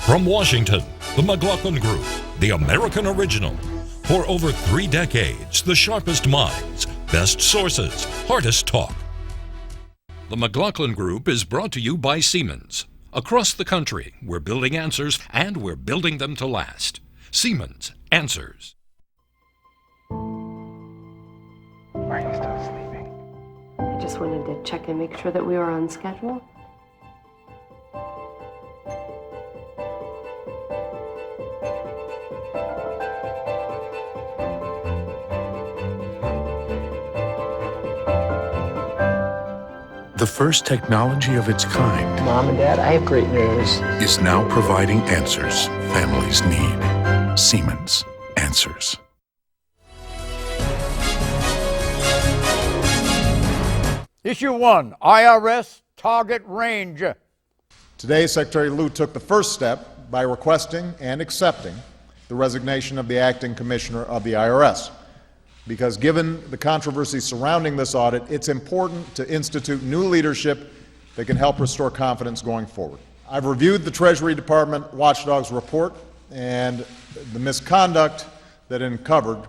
From Washington, the McLaughlin Group, the American original. For over 3 decades, the sharpest minds, best sources, hardest talk. The McLaughlin Group is brought to you by Siemens. Across the country, we're building answers, and we're building them to last. Siemens Answers. Are you still sleeping? I just wanted to check and make sure that we were on schedule. The first technology of its kind Mom and Dad, I have great news. is now providing answers families need. Siemens Answers. Issue 1, IRS Target Range. Today, Secretary Lew took the first step by requesting and accepting the resignation of the acting commissioner of the IRS. Because given the controversy surrounding this audit, it's important to institute new leadership that can help restore confidence going forward. I've reviewed the Treasury Department Watchdog's report, and the misconduct that it uncovered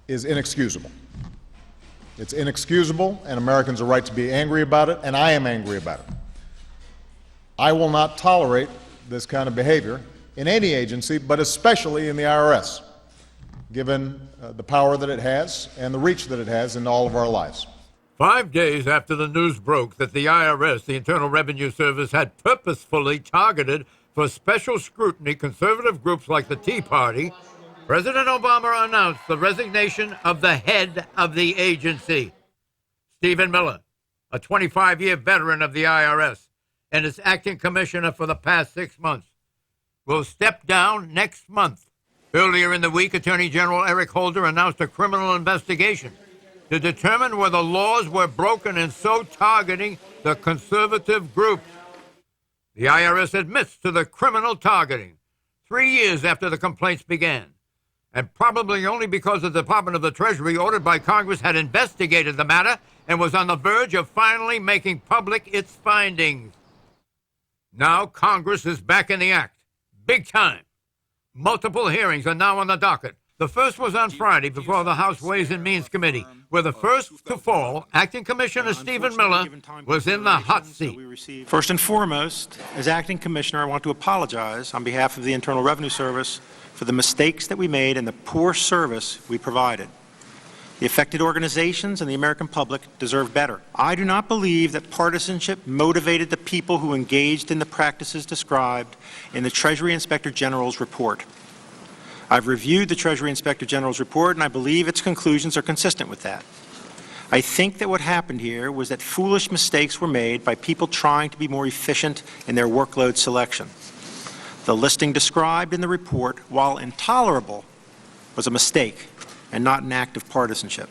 is inexcusable. It's inexcusable, and Americans are right to be angry about it, and I am angry about it. I will not tolerate this kind of behavior in any agency, but especially in the IRS, given the power that it has and the reach that it has in all of our lives. 5 days after the news broke that the IRS, the Internal Revenue Service, had purposefully targeted for special scrutiny conservative groups like the Tea Party, President Obama announced the resignation of the head of the agency. Stephen Miller, a 25-year veteran of the IRS and its acting commissioner for the past 6 months, will step down next month. Earlier in the week, Attorney General Eric Holder announced a criminal investigation to determine whether laws were broken in so targeting the conservative group. The IRS admits to the criminal targeting 3 years after the complaints began, and probably only because the Department of the Treasury, ordered by Congress, had investigated the matter and was on the verge of finally making public its findings. Now Congress is back in the act, big time. Multiple hearings are now on the docket. The first was on Friday before the House Ways and Means Committee, where the first to fall, Acting Commissioner Stephen Miller, was in the hot seat. First and foremost, as Acting Commissioner, I want to apologize on behalf of the Internal Revenue Service for the mistakes that we made and the poor service we provided. The affected organizations and the American public deserve better. I do not believe that partisanship motivated the people who engaged in the practices described in the Treasury Inspector General's report. I've reviewed the Treasury Inspector General's report, and I believe its conclusions are consistent with that. I think that what happened here was that foolish mistakes were made by people trying to be more efficient in their workload selection. The listing described in the report, while intolerable, was a mistake and not an act of partisanship.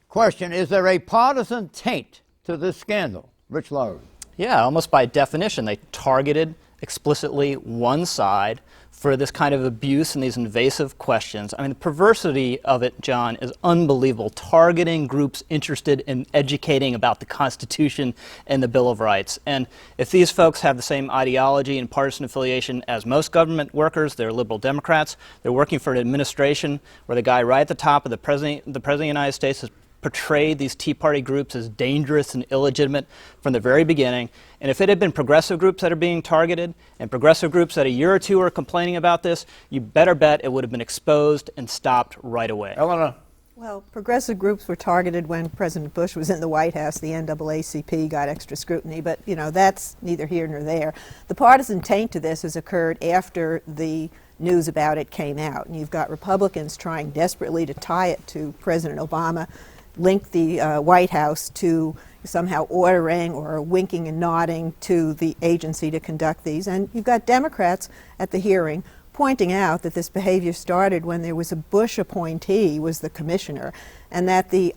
Question, is there a partisan taint to this scandal? Rich Lowry. Yeah, almost by definition, they targeted explicitly one side for this kind of abuse and these invasive questions. I mean, the perversity of it, John, is unbelievable. Targeting groups interested in educating about the Constitution and the Bill of Rights. And if these folks have the same ideology and partisan affiliation as most government workers, they're liberal Democrats, they're working for an administration where the guy right at the top of the President of the United States has portrayed these Tea Party groups as dangerous and illegitimate from the very beginning. And if it had been progressive groups that are being targeted, and progressive groups that a year or two are complaining about this, you better bet it would have been exposed and stopped right away. Eleanor. Well, progressive groups were targeted when President Bush was in the White House. The NAACP got extra scrutiny, but, you know, that's neither here nor there. The partisan taint to this has occurred after the news about it came out. And you've got Republicans trying desperately to tie it to President Obama, link the White House to somehow ordering or winking and nodding to the agency to conduct these. And you've got Democrats at the hearing pointing out that this behavior started when there was a Bush appointee was the commissioner, and that the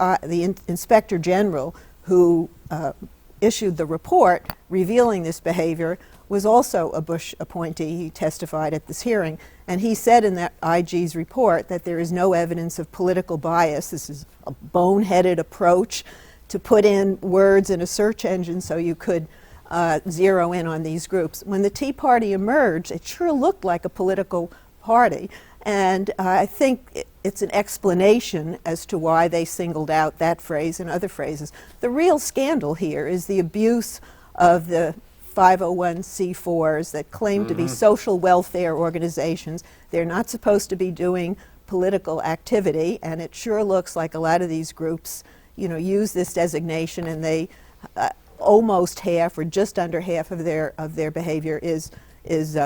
Inspector General who issued the report revealing this behavior was also a Bush appointee. He testified at this hearing, and he said in that IG's report that there is no evidence of political bias. This is a boneheaded approach to put in words in a search engine so you could zero in on these groups. When the Tea Party emerged, it sure looked like a political party. And I think it's an explanation as to why they singled out that phrase and other phrases. The real scandal here is the abuse of the 501c4s that claim to be social welfare organizations. They're not supposed to be doing political activity, and it sure looks like a lot of these groups, use this designation, and they almost half or just under half of their behavior is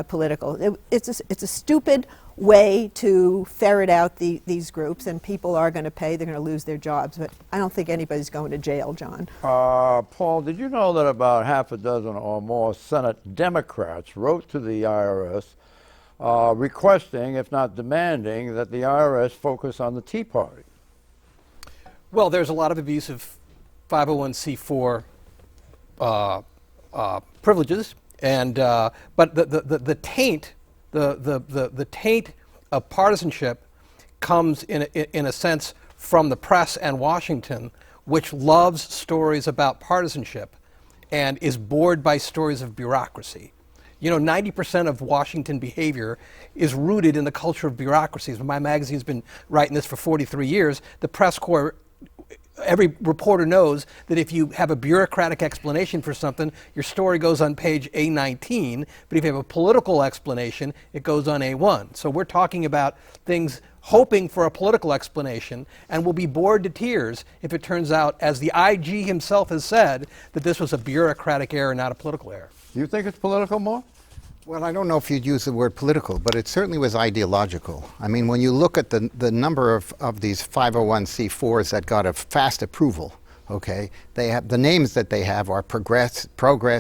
political. It's a stupid way to ferret out these groups, and people are going to pay. They're going to lose their jobs, but I don't think anybody's going to jail, John. Paul, did you know that about half a dozen or more Senate Democrats wrote to the IRS requesting, if not demanding, that the IRS focus on the Tea Party? Well, there's a lot of abuse of 501c4 privileges, and but the taint. The taint of partisanship comes in a sense from the press and Washington, which loves stories about partisanship and is bored by stories of bureaucracy. 90% of Washington behavior is rooted in the culture of bureaucracies. My magazine's been writing this for 43 years. The press corps, every reporter knows that if you have a bureaucratic explanation for something, your story goes on page A19, but if you have a political explanation, it goes on A1. So we're talking about things hoping for a political explanation, and will be bored to tears if it turns out, as the IG himself has said, that this was a bureaucratic error, not a political error. You think it's political, Mark? Well, I don't know if you'd use the word political, but it certainly was ideological. I mean, when you look at the number of these 501c4s that got a fast approval, okay, they have the names that they have are progress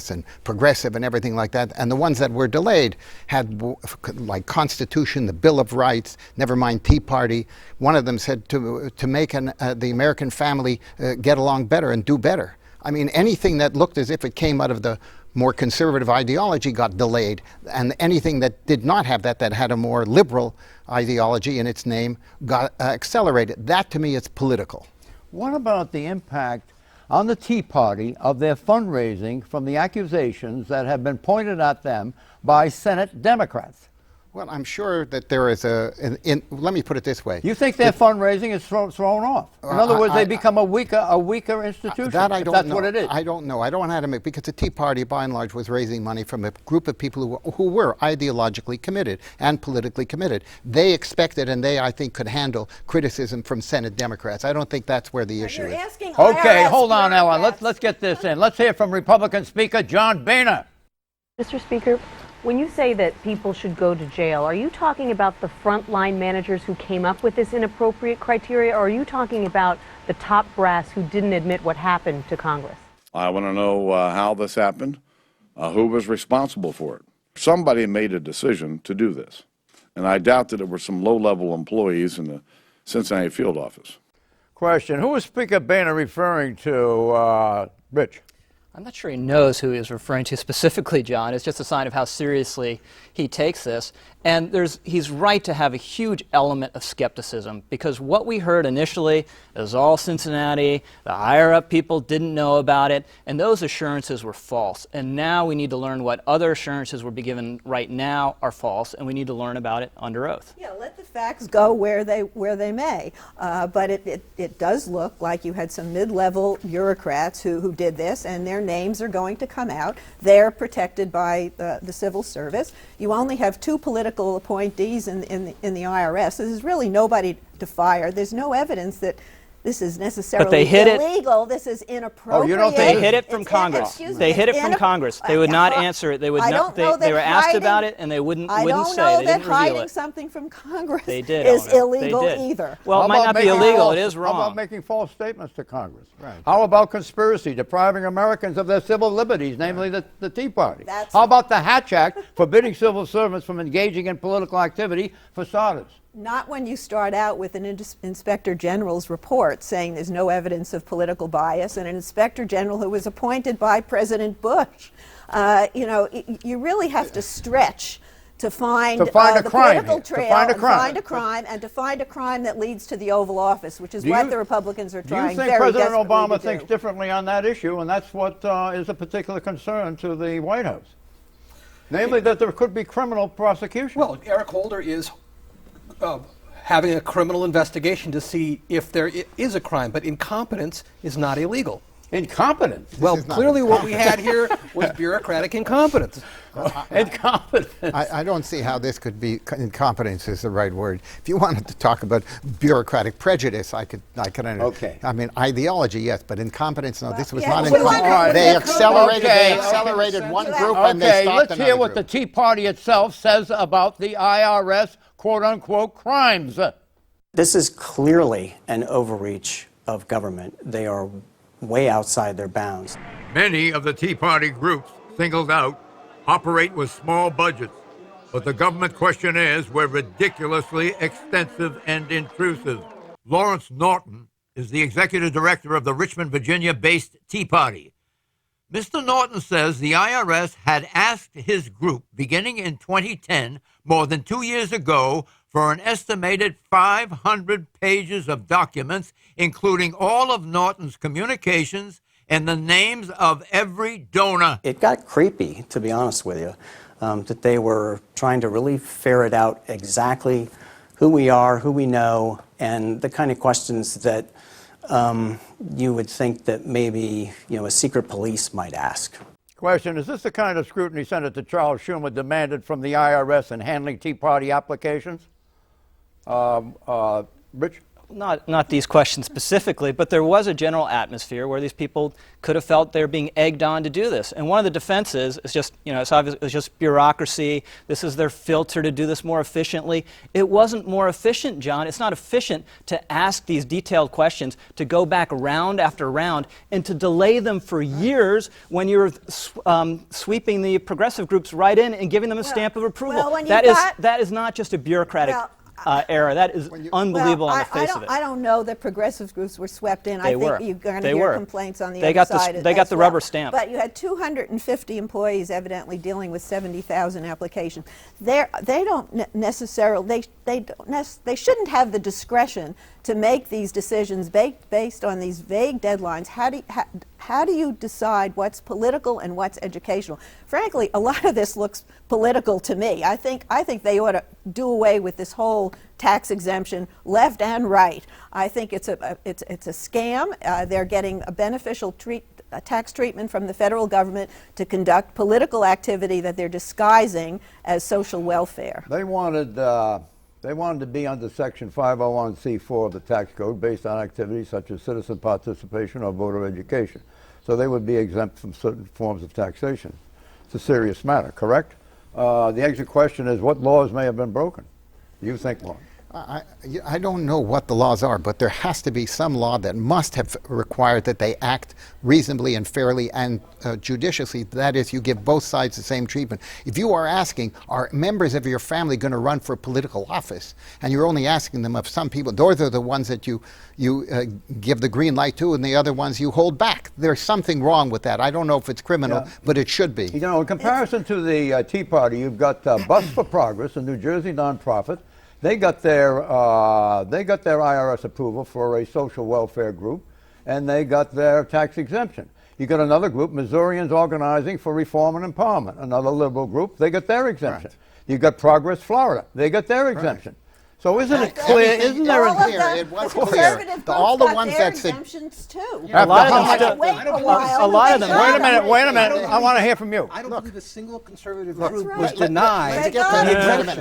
and progressive and everything like that, and the ones that were delayed had like Constitution, the Bill of Rights, never mind Tea Party. One of them said to make the American family get along better and do better. I mean, anything that looked as if it came out of the more conservative ideology got delayed, and anything that did not have that had a more liberal ideology in its name, got accelerated. That, to me, is political. What about the impact on the Tea Party of their fundraising from the accusations that have been pointed at them by Senate Democrats? Well, I'm sure that there is let me put it this way. You think their fundraising is thrown off? In other words, they become a weaker institution. That I don't that's know. What it is. I don't know. I don't know how to make, because the Tea Party, by and large, was raising money from a group of people who were ideologically committed and politically committed. They expected, and they, I think, could handle criticism from Senate Democrats. I don't think that's where the issue is. Okay, hold on, Ellen. Let's get this in. Let's hear from Republican Speaker John Boehner. Mr. Speaker, when you say that people should go to jail, are you talking about the frontline managers who came up with this inappropriate criteria, or are you talking about the top brass who didn't admit what happened to Congress? I want to know how this happened, who was responsible for it. Somebody made a decision to do this, and I doubt that it were some low-level employees in the Cincinnati field office. Question, who was Speaker Boehner referring to, Rich? I'm not sure he knows who he is referring to specifically, John. It's just a sign of how seriously he takes this. And he's right to have a huge element of skepticism, because what we heard initially is all Cincinnati, the higher-up people didn't know about it, and those assurances were false. And now we need to learn what other assurances we're given right now are false, and we need to learn about it under oath. Yeah, let the facts go where they may. But it does look like you had some mid-level bureaucrats who did this, and their names are going to come out. They're protected by the civil service. You only have two political appointees in the IRS. This is really nobody to fire. There's no evidence that this is necessarily illegal. This is inappropriate. Oh, you don't think they hid it from Congress? They hid it from Congress. They would not answer it. They would not. They were asked about it, and they wouldn't say. I don't know that hiding something from Congress is illegal either. Well, it might not be illegal. It is wrong. How about making false statements to Congress? Right. How about conspiracy, depriving Americans of their civil liberties, namely the Tea Party? How about the Hatch Act, forbidding civil servants from engaging in political activity for starters? Not when you start out with an Inspector General's report saying there's no evidence of political bias, and an Inspector General who was appointed by President Bush. You really have to stretch to find a crime, political trail, to find a crime. find a crime, and to find a crime that leads to the Oval Office, which is what the Republicans are trying Do you think very President desperately Obama to thinks do. differently on that issue, and that's what is a particular concern to the White House? Namely, that there could be criminal prosecution. Well, Eric Holder is having a criminal investigation to see if there is a crime, but incompetence is not illegal. Incompetence? Well, clearly what we had here was bureaucratic incompetence. Incompetence. I don't see how this could be, incompetence is the right word. If you wanted to talk about bureaucratic prejudice, I could understand. Okay. I mean, ideology, yes, but incompetence, no, this was not well, incompetence. They accelerated one group and they stopped let's hear what group. the Tea Party itself says about the IRS quote-unquote crimes. This is clearly an overreach of government. They are way outside their bounds. Many of the Tea Party groups singled out operate with small budgets, but the government questionnaires were ridiculously extensive and intrusive. Lawrence Norton is the executive director of the Richmond, Virginia-based Tea Party. Mr. Norton says the IRS had asked his group, beginning in 2010, more than 2 years ago, for an estimated 500 pages of documents, including all of Norton's communications and the names of every donor. It got creepy, to be honest with you, that they were trying to really ferret out exactly who we are, who we know, and the kind of questions that you would think that maybe a secret police might ask. Question, is this the kind of scrutiny Senator Charles Schumer demanded from the IRS in handling Tea Party applications? Rich? Not these questions specifically, but there was a general atmosphere where these people could have felt they're being egged on to do this. And one of the defenses is just, it's obvious, it's just bureaucracy. This is their filter to do this more efficiently. It wasn't more efficient, John. It's not efficient to ask these detailed questions, to go back round after round, and to delay them for years when you're sweeping the progressive groups right in and giving them a stamp of approval. That is not just a bureaucratic error. That is unbelievable on the face of it. I don't know that progressive groups were swept in. I think you're going to hear complaints on the other side. They got the rubber stamp. But you had 250 employees evidently dealing with 70,000 applications. They don't necessarily. They shouldn't have the discretion to make these decisions based on these vague deadlines. How do you decide what's political and what's educational? Frankly, a lot of this looks political to me. I think they ought to do away with this whole tax exemption, left and right. I think it's a scam. They're getting a beneficial tax treatment from the federal government to conduct political activity that they're disguising as social welfare. They wanted to be under Section 501c4 of the tax code based on activities such as citizen participation or voter education. So they would be exempt from certain forms of taxation. It's a serious matter, correct? The exit question is what laws may have been broken? You think, Lauren? I don't know what the laws are, but there has to be some law that must have required that they act reasonably and fairly and judiciously. That is, you give both sides the same treatment. If you are asking, are members of your family going to run for political office, and you're only asking them of some people, those are the ones that you give the green light to, and the other ones you hold back. There's something wrong with that. I don't know if it's criminal, but it should be. In comparison to the Tea Party, you've got Bus for Progress, a New Jersey nonprofit. They got their IRS approval for a social welfare group, and they got their tax exemption. You got another group, Missourians Organizing for Reform and Empowerment, another liberal group. They got their exemption. Right. You got Progress Florida. They got their exemption. Right. So isn't it clear? Isn't there a clear? It was clear. All the ones that said exemptions too. A lot of them. Wait a minute. I want to hear from you. I don't believe a single conservative group was denied.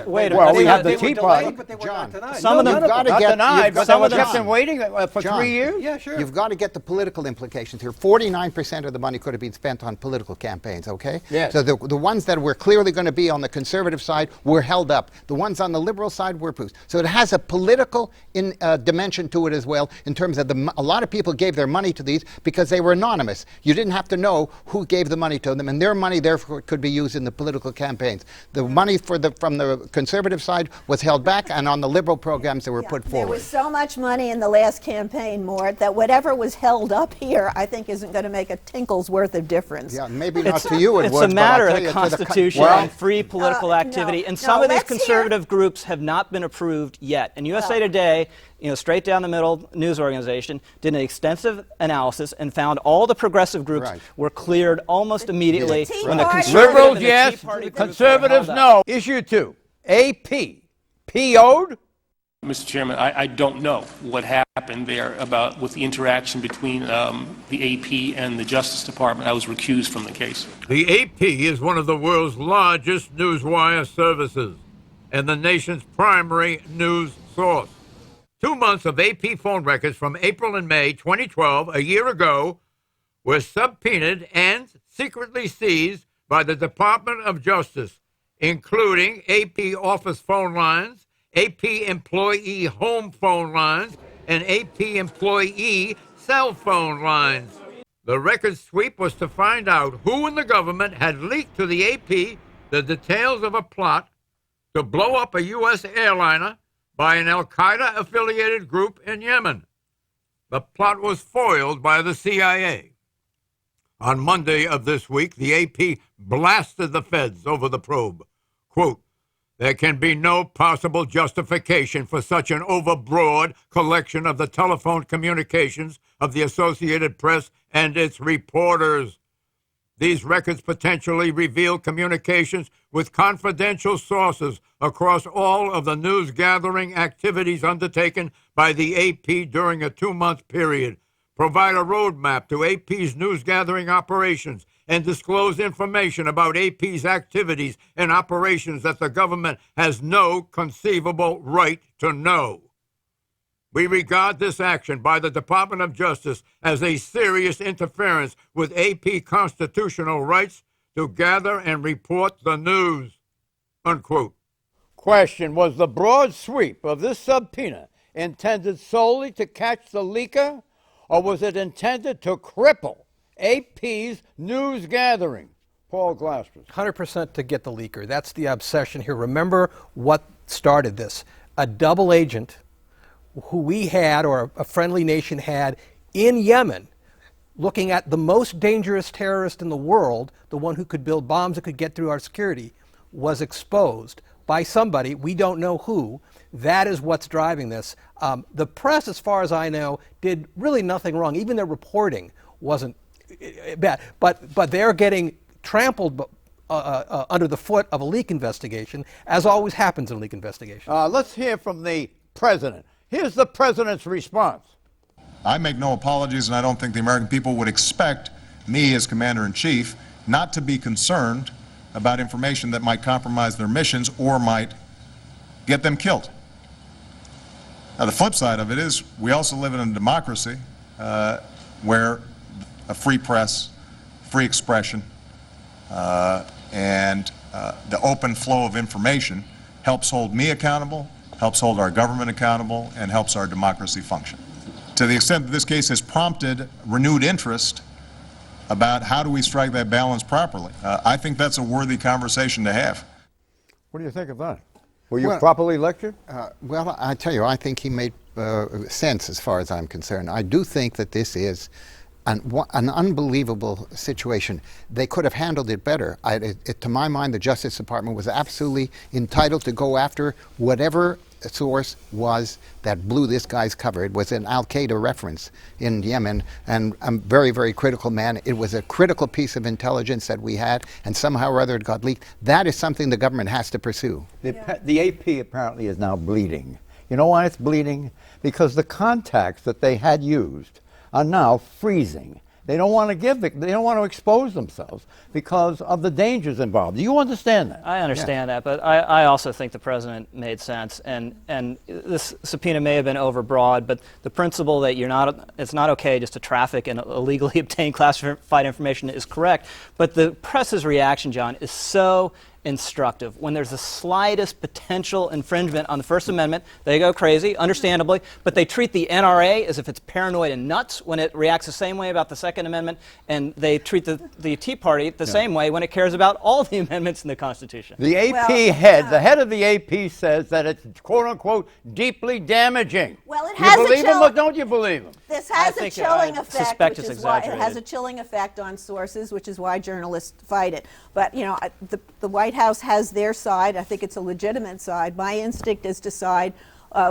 Well, we have the Tea Party. John, some of them got denied, but some of them kept them waiting for 3 years. Yeah, sure. You've got to get the political implications here. 49% of the money could have been spent on political campaigns. Okay. Yes. So the ones that were clearly going to be on the conservative side were held up. The ones on the liberal side were approved. So it has a political dimension to it as well, in terms of a lot of people gave their money to these because they were anonymous. You didn't have to know who gave the money to them, and their money therefore could be used in the political campaigns. The money from the conservative side was held back, and on the liberal programs that were put forward. There was so much money in the last campaign, Mort, that whatever was held up here, I think, isn't going to make a tinkle's worth of difference. Yeah, maybe not to you. It's a matter of the Constitution and free political activity, and some of these conservative groups have not been approved yet. And USA Today, straight down the middle news organization, did an extensive analysis and found all the progressive groups were cleared almost immediately when the conservative Liberals, and the yes. Tea Party Conservatives, no. Issue 2. AP. PO'd? Mr. Chairman, I don't know what happened there with the interaction between the AP and the Justice Department. I was recused from the case. The AP is one of the world's largest newswire services and the nation's primary news source. 2 months of AP phone records from April and May 2012, a year ago, were subpoenaed and secretly seized by the Department of Justice, including AP office phone lines, AP employee home phone lines, and AP employee cell phone lines. The record sweep was to find out who in the government had leaked to the AP the details of a plot to blow up a U.S. airliner by an al-Qaeda-affiliated group in Yemen. The plot was foiled by the CIA. On Monday of this week, the AP blasted the feds over the probe. Quote, "There can be no possible justification for such an overbroad collection of the telephone communications of the Associated Press and its reporters. These records potentially reveal communications with confidential sources across all of the news-gathering activities undertaken by the AP during a 2-month period, provide a roadmap to AP's news-gathering operations, and disclose information about AP's activities and operations that the government has no conceivable right to know. We regard this action by the Department of Justice as a serious interference with AP constitutional rights to gather and report the news." Unquote. Question: was the broad sweep of this subpoena intended solely to catch the leaker, or was it intended to cripple AP's news gathering? Paul Glasper. 100% to get the leaker. That's the obsession here. Remember what started this. A double agent who we had, or a friendly nation had, in Yemen, looking at the most dangerous terrorist in the world, the one who could build bombs that could get through our security, was exposed by somebody, we don't know who. That is what's driving this. The press, as far as I know, did really nothing wrong. Even their reporting wasn't bad. But they're getting trampled under the foot of a leak investigation, as always happens in a leak investigation. Let's hear from the president. Here's the president's response. I make no apologies, and I don't think the American people would expect me as Commander-in-Chief not to be concerned about information that might compromise their missions or might get them killed. Now, the flip side of it is we also live in a democracy where a free press, free expression, and the open flow of information helps hold me accountable, helps hold our government accountable, and helps our democracy function. To the extent that this case has prompted renewed interest about how do we strike that balance properly, I think that's a worthy conversation to have. What do you think of that? Were you properly lectured? Well, I tell you, I think he made sense as far as I'm concerned. I do think that this is an unbelievable situation. They could have handled it better. To my mind, the Justice Department was absolutely entitled to go after whatever source was that blew this guy's cover. It was an al-Qaeda reference in Yemen, and a very, very critical man. It was a critical piece of intelligence that we had, and somehow or other it got leaked. That is something the government has to pursue. The AP apparently is now bleeding. You know why it's bleeding? Because the contacts that they had used are now freezing. They don't want to they don't want to expose themselves because of the dangers involved. Do you understand that? I understand that, but I also think the president made sense, and this subpoena may have been overbroad, but the principle that it's not okay just to traffic and illegally obtain classified information is correct. But the press's reaction, John, is so instructive. When there's the slightest potential infringement on the First Amendment, they go crazy, understandably, but they treat the NRA as if it's paranoid and nuts when it reacts the same way about the Second Amendment, and they treat the Tea Party the same way when it cares about all the amendments in the Constitution. The AP the head of the AP says that it's quote-unquote deeply damaging. Well, it You has a believe him chill- or don't you believe him? This has a chilling effect, suspect which it's is why it has exaggerated. a chilling effect on sources, which is why journalists fight it. But you know, the White House has their side. I think it's a legitimate side. My instinct is to side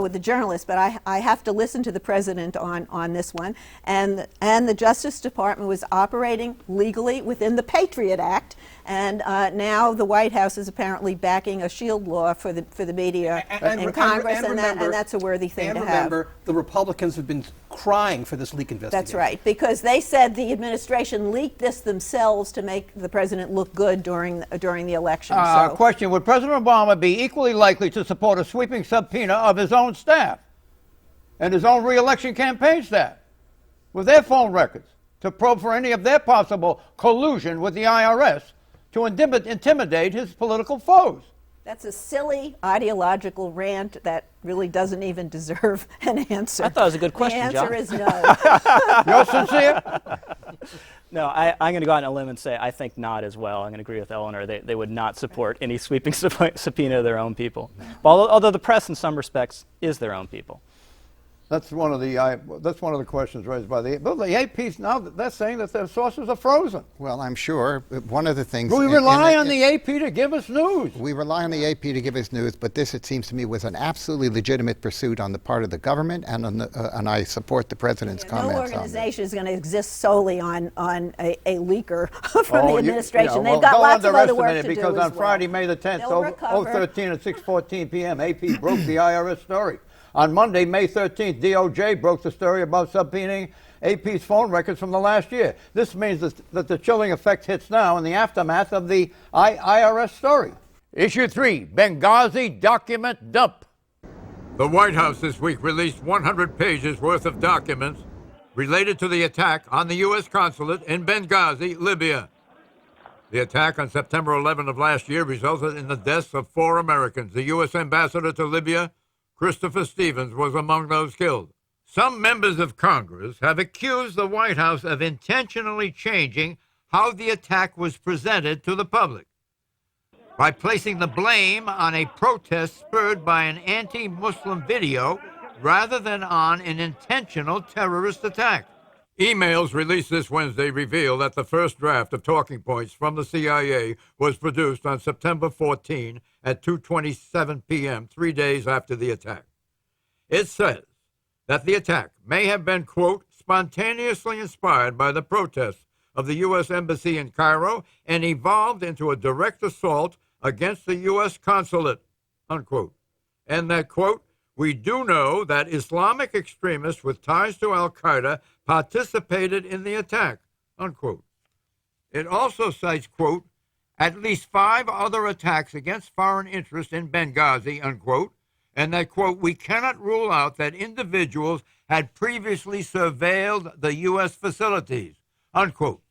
with the journalists, but I have to listen to the president on this one. And the Justice Department was operating legally within the Patriot Act, and now the White House is apparently backing a shield law for the media in Congress, and that's a worthy thing to have. Remember, the Republicans have been crying for this leak investigation. That's right, because they said the administration leaked this themselves to make the president look good during the election. Question, would President Obama be equally likely to support a sweeping subpoena of his own staff and his own re-election campaign staff with their phone records to probe for any of their possible collusion with the IRS to intimidate his political foes? That's a silly ideological rant that really doesn't even deserve an answer. I thought it was a good question, The answer John. is no. You're sincere? No, I'm going to go out on a limb and say I think not as well. I'm going to agree with Eleanor. They would not support any sweeping subpoena of their own people. Although the press, in some respects, is their own people. That's one of the questions raised by the AP's now. They're saying that their sources are frozen. Well, I'm sure one of the things... We rely on the AP to give us news. We rely on the AP to give us news, but this, it seems to me, was an absolutely legitimate pursuit on the part of the government, and I support the president's comments No on it. organization is going to exist solely on a leaker from the administration. Well, They've got don't lots of other work underestimate to it, do because as on Friday, well. May the 10th, They'll recover. 013 at 6:14 p.m., AP broke the IRS story. On Monday, May 13th, DOJ broke the story about subpoenaing AP's phone records from the last year. This means that the chilling effect hits now in the aftermath of the IRS story. Issue 3, Benghazi document dump. The White House this week released 100 pages worth of documents related to the attack on the U.S. consulate in Benghazi, Libya. The attack on September 11 of last year resulted in the deaths of 4 Americans. The U.S. ambassador to Libya, Christopher Stevens, was among those killed. Some members of Congress have accused the White House of intentionally changing how the attack was presented to the public by placing the blame on a protest spurred by an anti-Muslim video rather than on an intentional terrorist attack. Emails released this Wednesday reveal that the first draft of talking points from the CIA was produced on September 14 at 2:27 p.m., 3 days after the attack. It says that the attack may have been, quote, spontaneously inspired by the protests of the U.S. Embassy in Cairo and evolved into a direct assault against the U.S. consulate, unquote. And that, quote, we do know that Islamic extremists with ties to al-Qaeda participated in the attack, unquote. It also cites, quote, at least 5 other attacks against foreign interests in Benghazi, unquote, and that, quote, we cannot rule out that individuals had previously surveilled the U.S. facilities, unquote.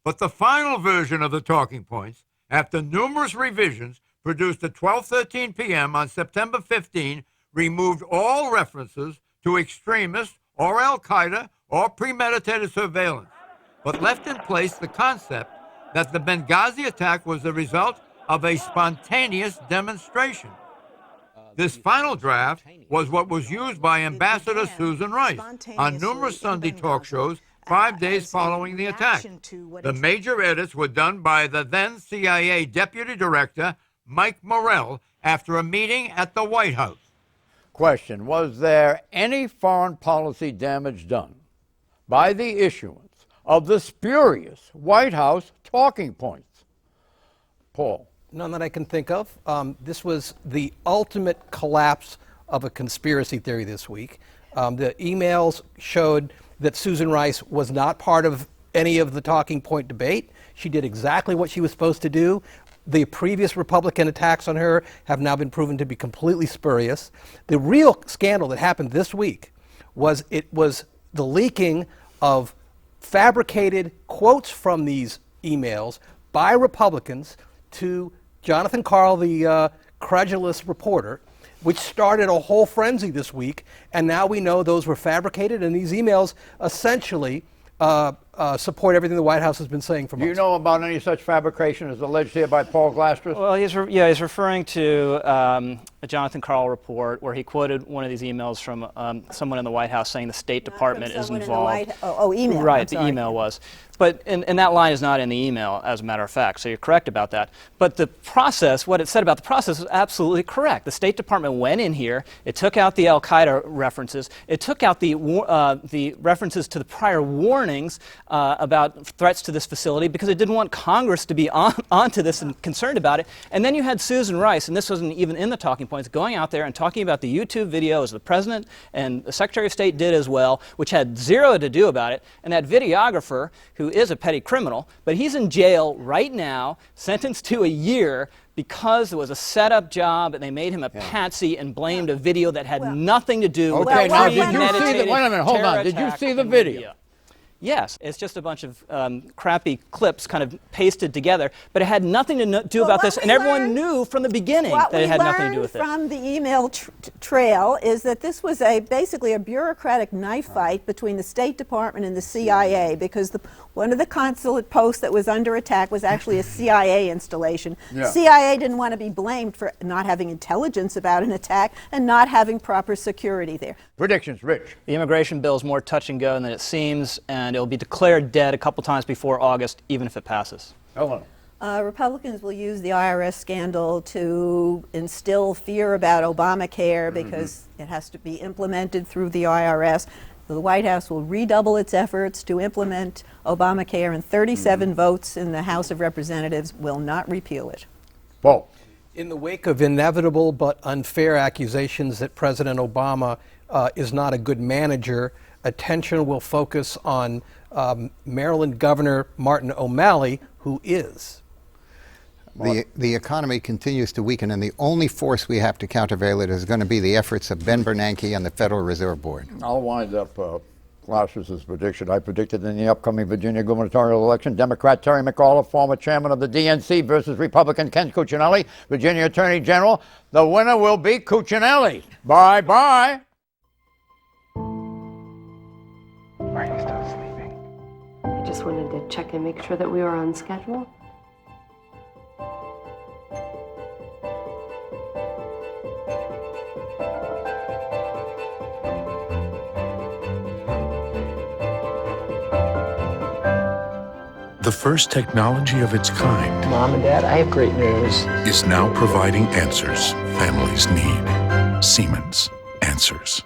But the final version of the talking points, after numerous revisions produced at 12:13 p.m. on September 15, removed all references to extremists or al-Qaeda or premeditated surveillance, but left in place the concept that the Benghazi attack was the result of a spontaneous demonstration. This final draft was what was used by Ambassador Susan Rice on numerous Sunday talk shows 5 days following the attack. The major edits were done by the then CIA Deputy Director, Mike Morrell, after a meeting at the White House. Question, was there any foreign policy damage done by the issuance of the spurious White House talking points? Paul. None that I can think of. This was the ultimate collapse of a conspiracy theory this week. The emails showed that Susan Rice was not part of any of the talking point debate. She did exactly what she was supposed to do. The previous Republican attacks on her have now been proven to be completely spurious. The real scandal that happened this week was the leaking of fabricated quotes from these emails by Republicans to Jonathan Karl, the credulous reporter, which started a whole frenzy this week, and now we know those were fabricated, and these emails essentially support everything the White House has been saying for months. Do you know about any such fabrication as alleged here by Paul Glastris? Well, he's referring to a Jonathan Karl report where he quoted one of these emails from someone in the White House saying the State Department is involved. Email. Right, the email was. But and that line is not in the email, as a matter of fact, so you're correct about that. But the process, what it said about the process was absolutely correct. The State Department went in here, it took out the al-Qaeda references, it took out the references to the prior warnings about threats to this facility because it didn't want Congress to be onto this and concerned about it. And then you had Susan Rice, and this wasn't even in the talking points, going out there and talking about the YouTube video, as the President and the Secretary of State did as well, which had zero to do about it. And that videographer, who is a petty criminal, but he's in jail right now, sentenced to a year because it was a set-up job and they made him a patsy and blamed a video that had nothing to do with okay, the now did you see the, premeditated wait a minute, hold terror on. Did you attack see the in video? India. Yes, it's just a bunch of crappy clips kind of pasted together, but it had nothing to do about this, and everyone knew from the beginning that it had nothing to do with it. What we learned from the email trail is that this was basically a bureaucratic knife fight between the State Department and the CIA, because one of the consulate posts that was under attack was actually a CIA installation. Yeah. CIA didn't want to be blamed for not having intelligence about an attack and not having proper security there. Predictions, Rich. The immigration bill is more touch and go than it seems, and it'll be declared dead a couple times before August, even if it passes. Ellen. Republicans will use the IRS scandal to instill fear about Obamacare because it has to be implemented through the IRS. The White House will redouble its efforts to implement Obamacare, and 37 votes in the House of Representatives will not repeal it. Paul. In the wake of inevitable but unfair accusations that President Obama is not a good manager, attention will focus on Maryland Governor Martin O'Malley, who is. The economy continues to weaken, and the only force we have to countervail it is going to be the efforts of Ben Bernanke and the Federal Reserve Board. I'll wind up Glasser's prediction. I predicted in the upcoming Virginia gubernatorial election, Democrat Terry McAuliffe, former chairman of the DNC, versus Republican Ken Cuccinelli, Virginia Attorney General. The winner will be Cuccinelli. Bye-bye. Are you still sleeping? I just wanted to check and make sure that we were on schedule. The first technology of its kind Mom and Dad, I have great news. is now providing answers families need. Siemens. Answers.